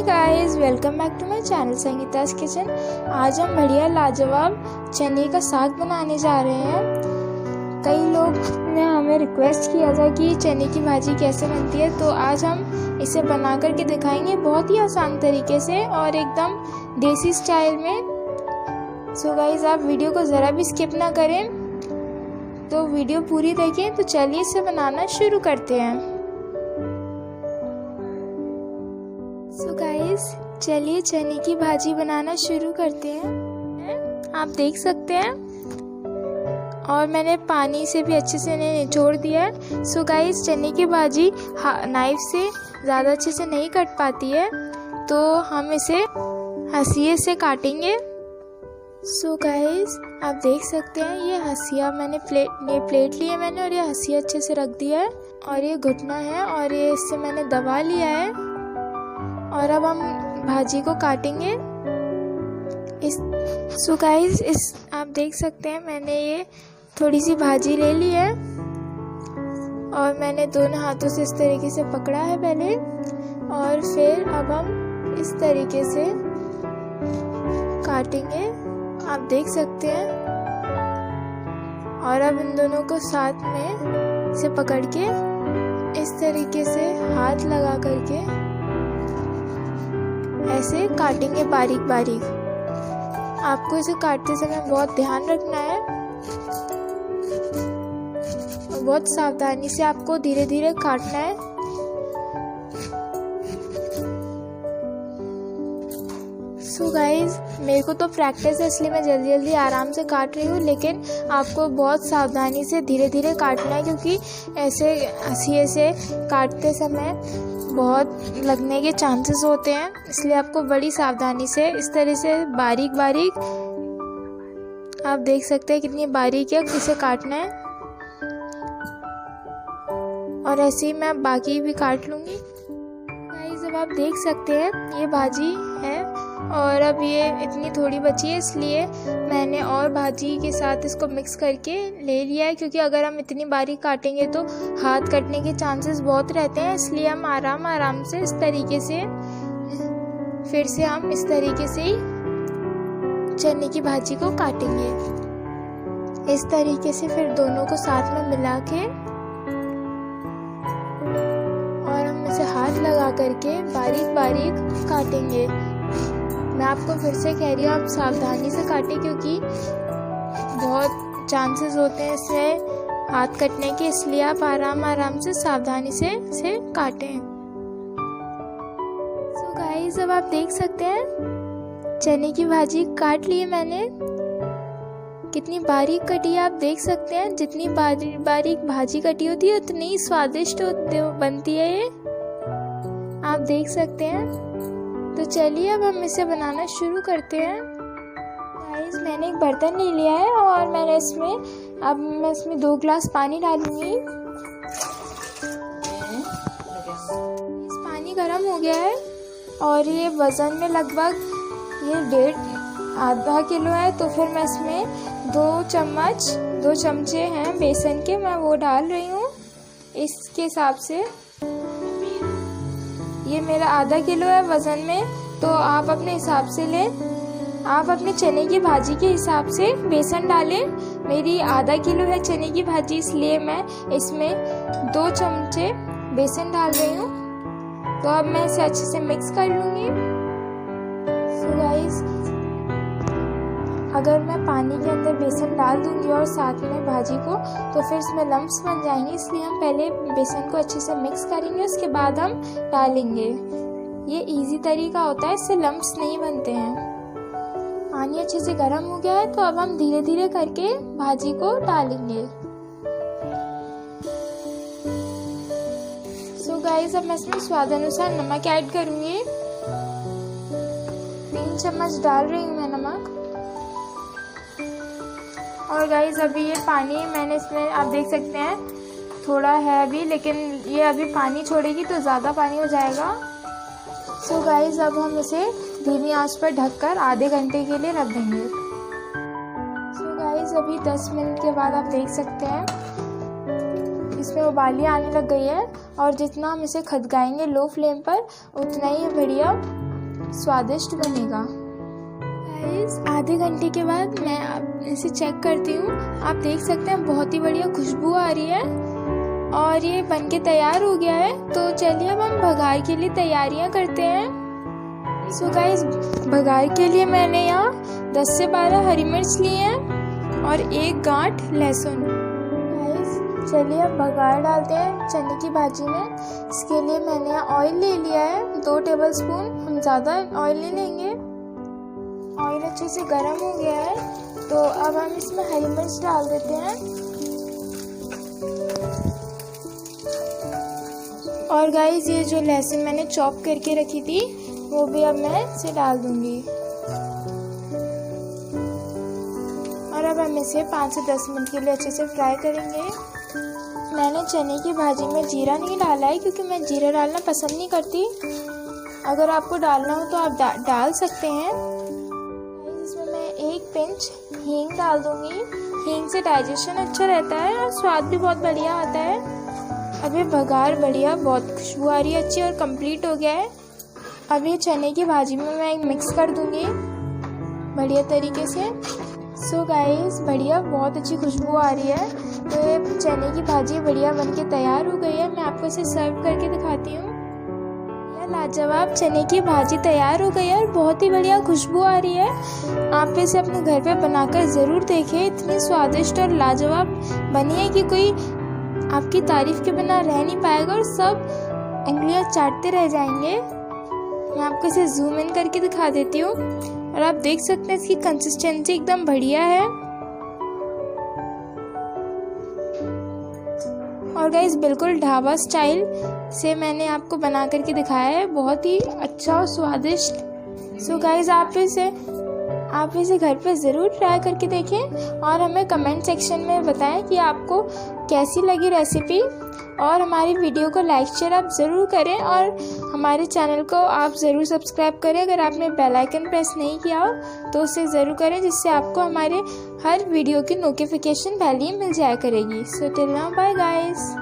Guys, welcome back to my channel Sangeeta's kitchen. आज हम बढ़िया लाजवाब चने का साग बनाने जा रहे हैं। कई लोग ने हमें रिक्वेस्ट किया था कि चने की भाजी कैसे बनती है, तो आज हम इसे बना करके दिखाएंगे बहुत ही आसान तरीके से और एकदम देसी स्टाइल में। सो गाइस, आप वीडियो को ज़रा भी स्किप ना करें, तो वीडियो पूरी देखें। तो चलिए इसे बनाना शुरू करते हैं। सो गाइस, चलिए चने की भाजी बनाना शुरू करते हैं। आप देख सकते हैं, और मैंने पानी से भी अच्छे से निचोड़ दिया है। सो गाइस, चने की भाजी नाइफ से ज़्यादा अच्छे से नहीं कट पाती है, तो हम इसे हंसिये से काटेंगे। सो गाइस, आप देख सकते हैं, ये हंसिया मैंने प्लेट ली है मैंने, और ये हंसिया अच्छे से रख दिया है, और ये घुटना है, और ये इससे मैंने दबा लिया है। और अब हम भाजी को काटेंगे। सो गाइस, आप देख सकते हैं, मैंने ये थोड़ी सी भाजी ले ली है, और मैंने दोनों हाथों से इस तरीके से पकड़ा है पहले, और फिर अब हम इस तरीके से काटेंगे। आप देख सकते हैं, और अब इन दोनों को साथ में इसे पकड़ के इस तरीके से हाथ लगा करके ऐसे काटेंगे बारीक बारीक। आपको इसे काटते समय बहुत ध्यान रखना है, और बहुत सावधानी से आपको धीरे धीरे काटना है। सो गाइस, मेरे को तो प्रैक्टिस है, इसलिए मैं जल्दी जल्दी आराम से काट रही हूँ, लेकिन आपको बहुत सावधानी से धीरे धीरे काटना है, क्योंकि ऐसे हंसिये से काटते समय बहुत लगने के चांसेस होते हैं। इसलिए आपको बड़ी सावधानी से इस तरह से बारीक बारीक, आप देख सकते हैं कितनी बारीक है, इसे काटना है। और ऐसे ही मैं बाकी भी काट लूँगी। गाइस, अब आप देख सकते हैं, ये भाजी है, और अब ये इतनी थोड़ी बची है, इसलिए मैंने और भाजी के साथ इसको मिक्स करके ले लिया है, क्योंकि अगर हम इतनी बारीक काटेंगे तो हाथ कटने के चांसेस बहुत रहते हैं। इसलिए हम आराम से इस तरीके से फिर से हम इस तरीके से ही चने की भाजी को काटेंगे। इस तरीके से फिर दोनों को साथ में मिला के, और हम इसे हाथ लगा करके बारीक बारीक काटेंगे। मैं आपको फिर से कह रही हूँ, आप सावधानी से काटें, क्योंकि बहुत चांसेस होते हैं इससे हाथ कटने के, इसलिए आप आराम से सावधानी से इसे काटें। सो गाइस, अब आप देख सकते हैं, चने की भाजी काट ली है मैंने। कितनी बारीक कटी है, आप देख सकते हैं। जितनी बारीक भाजी कटी होती है, उतनी ही स्वादिष्ट बनती है ये, आप देख सकते हैं। तो चलिए अब हम इसे बनाना शुरू करते हैं। गाइस, मैंने एक बर्तन ले लिया है, और मैं इसमें 2 ग्लास पानी डालूंगी। इस पानी गर्म हो गया है, और ये वज़न में लगभग ये आधा किलो है, तो फिर मैं इसमें 2 चमचे हैं बेसन के, मैं वो डाल रही हूँ इसके हिसाब से। ये मेरा आधा किलो है वज़न में, तो आप अपने हिसाब से लें। आप अपने चने की भाजी के हिसाब से बेसन डालें। मेरी आधा किलो है चने की भाजी, इसलिए मैं इसमें 2 चमचे बेसन डाल रही हूँ। तो अब मैं इसे अच्छे से मिक्स कर लूँगी। सो गाइस, अगर मैं पानी के अंदर बेसन डाल दूँगी और साथ में भाजी को, तो फिर इसमें लम्प्स बन जाएंगे। इसलिए हम पहले बेसन को अच्छे से मिक्स करेंगे, उसके बाद हम डालेंगे। ये इजी तरीका होता है, इससे लम्प्स नहीं बनते हैं। पानी अच्छे से गर्म हो गया है, तो अब हम धीरे धीरे करके भाजी को डालेंगे। सो गाइस, अब मैं इसमें स्वाद अनुसार नमक ऐड करूँगी। 3 चम्मच डाल रही हूँ मैं नमक। और गाइस, अभी ये पानी मैंने इसमें, आप देख सकते हैं, थोड़ा है अभी, लेकिन ये अभी पानी छोड़ेगी तो ज़्यादा पानी हो जाएगा। सो गाइस, अब हम इसे धीमी आंच पर ढककर आधे घंटे के लिए रख देंगे। सो गाइस, अभी 10 मिनट के बाद आप देख सकते हैं, इसमें उबाली आने लग गई है, और जितना हम इसे खदकाएंगे लो फ्लेम पर, उतना ही बढ़िया स्वादिष्ट बनेगा। गाइस आधे घंटे के बाद मैं अब इसे चेक करती हूँ। आप देख सकते हैं बहुत ही बढ़िया खुशबू आ रही है और ये बनके तैयार हो गया है। तो चलिए अब हम भगार के लिए तैयारियां करते हैं। सो गाइस भगार के लिए मैंने यहाँ 10 से 12 हरी मिर्च लिए हैं और 1 गांठ लहसुन। गाइस चलिए अब भगार डालते हैं चने की भाजी में। इसके लिए मैंने यहाँ ऑयल ले लिया है 2 टेबलस्पून। हम ज़्यादा ऑयल नहीं लेंगे। ऑयल अच्छे से गर्म हो गया है तो अब हम इसमें हरी मिर्च डाल देते हैं। और गाइस ये जो लहसुन मैंने चॉप करके रखी थी वो भी अब मैं इसे डाल दूंगी। और अब हम इसे 5 से 10 मिनट के लिए अच्छे से फ्राई करेंगे। मैंने चने की भाजी में जीरा नहीं डाला है क्योंकि मैं जीरा डालना पसंद नहीं करती। अगर आपको डालना हो तो आप डाल सकते हैं। इसमें मैं 1 पिंच हींग डाल दूंगी। हींग से डाइजेशन अच्छा रहता है और स्वाद भी बहुत बढ़िया आता है। अब ये भगार बढ़िया बहुत खुशबू आ रही है अच्छी और कंप्लीट हो गया है। अब ये चने की भाजी में मैं मिक्स कर दूंगी बढ़िया तरीके से। सो गाइस बढ़िया बहुत अच्छी खुशबू आ रही है। तो ये चने की भाजी बढ़िया बनके तैयार हो गई है। मैं आपको इसे सर्व करके दिखाती हूँ। यह लाजवाब चने की भाजी तैयार हो गई है और बहुत ही बढ़िया खुशबू आ रही है। आप इसे अपने घर पे बनाकर ज़रूर देखें। इतनी स्वादिष्ट और लाजवाब बनी है कि कोई आपकी तारीफ के बिना रह नहीं पाएगा और सब उंगलियां चाटते रह जाएंगे। मैं आपको इसे जूम इन करके दिखा देती हूँ और आप देख सकते हैं इसकी कंसिस्टेंसी एकदम बढ़िया है। और गाइस बिल्कुल ढाबा स्टाइल से मैंने आपको बना करके दिखाया है, बहुत ही अच्छा और स्वादिष्ट। सो गाइस आप इसे घर पे ज़रूर ट्राई करके देखें और हमें कमेंट सेक्शन में बताएं कि आपको कैसी लगी रेसिपी। और हमारी वीडियो को लाइक शेयर आप ज़रूर करें और हमारे चैनल को आप ज़रूर सब्सक्राइब करें। अगर आपने बेल आइकन प्रेस नहीं किया हो तो उसे ज़रूर करें जिससे आपको हमारे हर वीडियो की नोटिफिकेशन पहले ही मिल जाया करेगी। So till now bye guys.